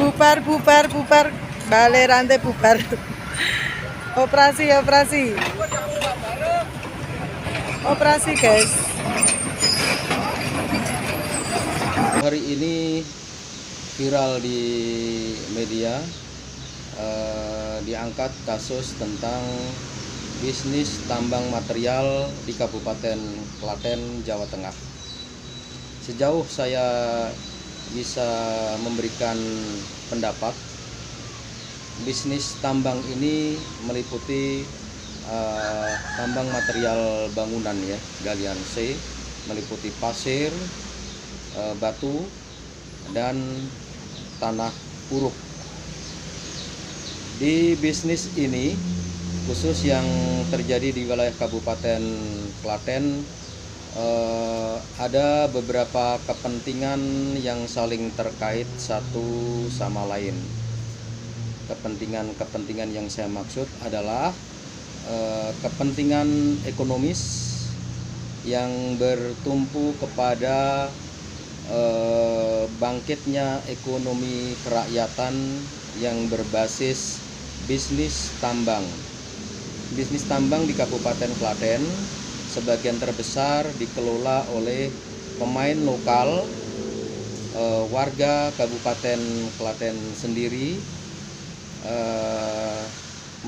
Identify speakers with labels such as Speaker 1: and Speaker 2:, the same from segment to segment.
Speaker 1: Bubar, bubar, bubar. Balai rantai bubar. Operasi, operasi. Operasi, guys.
Speaker 2: Hari ini viral di media, diangkat kasus tentang bisnis tambang material di Kabupaten Klaten, Jawa Tengah. Sejauh saya bisa memberikan pendapat, bisnis tambang ini meliputi tambang material bangunan ya, galian C, meliputi pasir, batu, dan tanah uruk. Di bisnis ini, khusus yang terjadi di wilayah Kabupaten Klaten, ada beberapa kepentingan yang saling terkait satu sama lain. Kepentingan yang saya maksud adalah kepentingan ekonomis yang bertumpu kepada bangkitnya ekonomi kerakyatan yang berbasis bisnis tambang. Bisnis tambang di Kabupaten Klaten sebagian terbesar dikelola oleh pemain lokal, warga Kabupaten Klaten sendiri,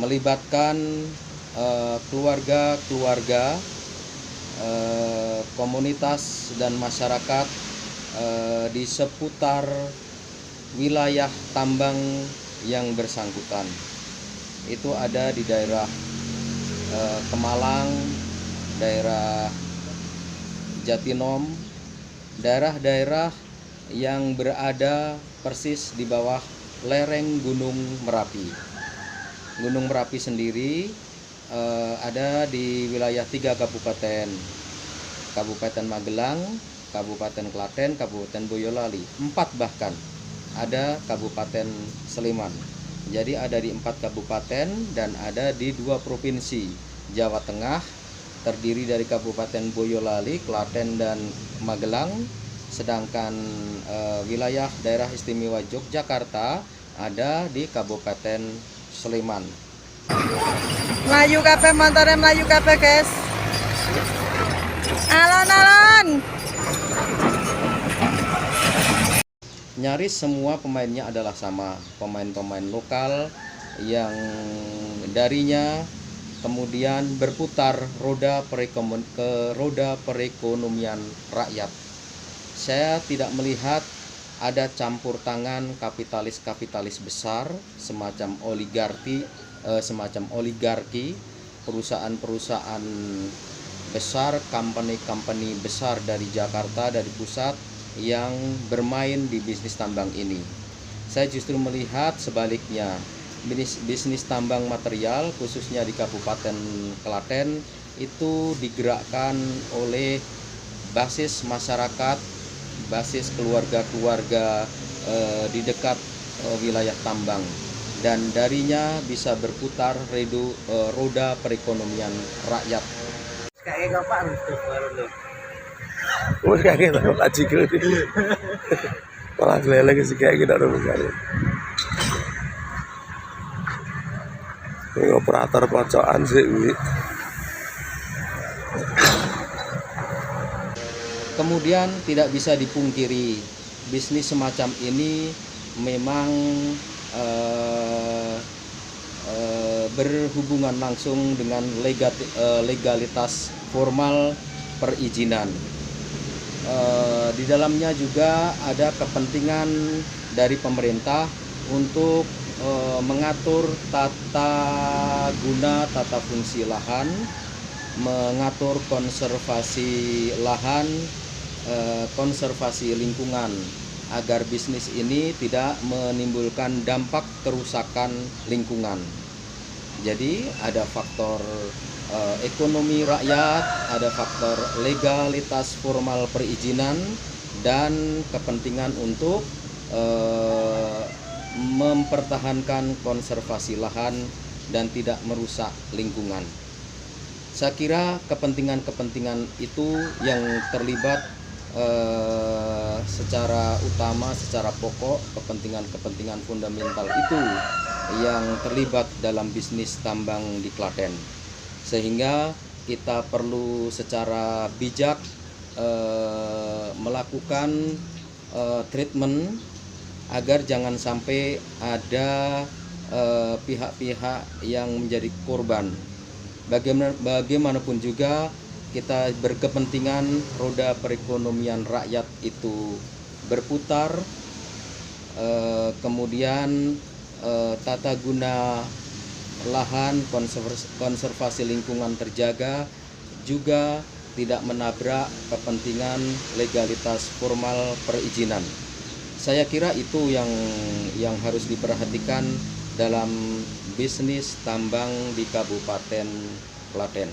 Speaker 2: melibatkan keluarga-keluarga, komunitas dan masyarakat di seputar wilayah tambang yang bersangkutan. Itu ada di daerah Kemalang, daerah Jatinom, daerah-daerah yang berada persis di bawah lereng Gunung Merapi. Gunung Merapi sendiri ada di wilayah 3 kabupaten: Kabupaten Magelang, Kabupaten Klaten, Kabupaten Boyolali, 4 bahkan ada Kabupaten Sleman. Jadi ada di 4 kabupaten dan ada di 2 provinsi. Jawa Tengah terdiri dari Kabupaten Boyolali, Klaten, dan Magelang. Sedangkan wilayah daerah istimewa Yogyakarta ada di Kabupaten Sleman.
Speaker 1: Melayu kabeh, motornya melayu kabeh, guys. Alon-alon.
Speaker 2: Nyaris semua pemainnya adalah sama, pemain-pemain lokal yang darinya kemudian berputar roda perekonomian rakyat. Saya tidak melihat ada campur tangan kapitalis besar semacam oligarki, perusahaan-perusahaan besar, company besar dari Jakarta, dari pusat, yang bermain di bisnis tambang ini. Saya justru melihat sebaliknya, bisnis tambang material khususnya di Kabupaten Klaten itu digerakkan oleh basis masyarakat, basis keluarga-keluarga di dekat wilayah tambang, dan darinya bisa berputar roda perekonomian rakyat.
Speaker 3: Kayak gitu Pak Cikgu malah lele sih kayak gitu ada bukannya. Ini operator pocokan sih.
Speaker 2: Kemudian tidak bisa dipungkiri, bisnis semacam ini memang berhubungan langsung dengan legalitas formal perizinan. Di dalamnya juga ada kepentingan dari pemerintah untuk mengatur tata guna, tata fungsi lahan, mengatur konservasi lahan, konservasi lingkungan, agar bisnis ini tidak menimbulkan dampak kerusakan lingkungan. Jadi ada faktor ekonomi rakyat, ada faktor legalitas formal perizinan, dan kepentingan untuk mempertahankan konservasi lahan dan tidak merusak lingkungan. Saya kira kepentingan-kepentingan itu yang terlibat secara utama, secara pokok, kepentingan-kepentingan fundamental itu yang terlibat dalam bisnis tambang di Klaten. Sehingga kita perlu secara bijak melakukan treatment agar jangan sampai ada pihak-pihak yang menjadi korban. Bagaimanapun juga kita berkepentingan roda perekonomian rakyat itu berputar, kemudian tata guna lahan, konservasi lingkungan terjaga, juga tidak menabrak kepentingan legalitas formal perizinan. Saya kira itu yang harus diperhatikan dalam bisnis tambang di Kabupaten Klaten.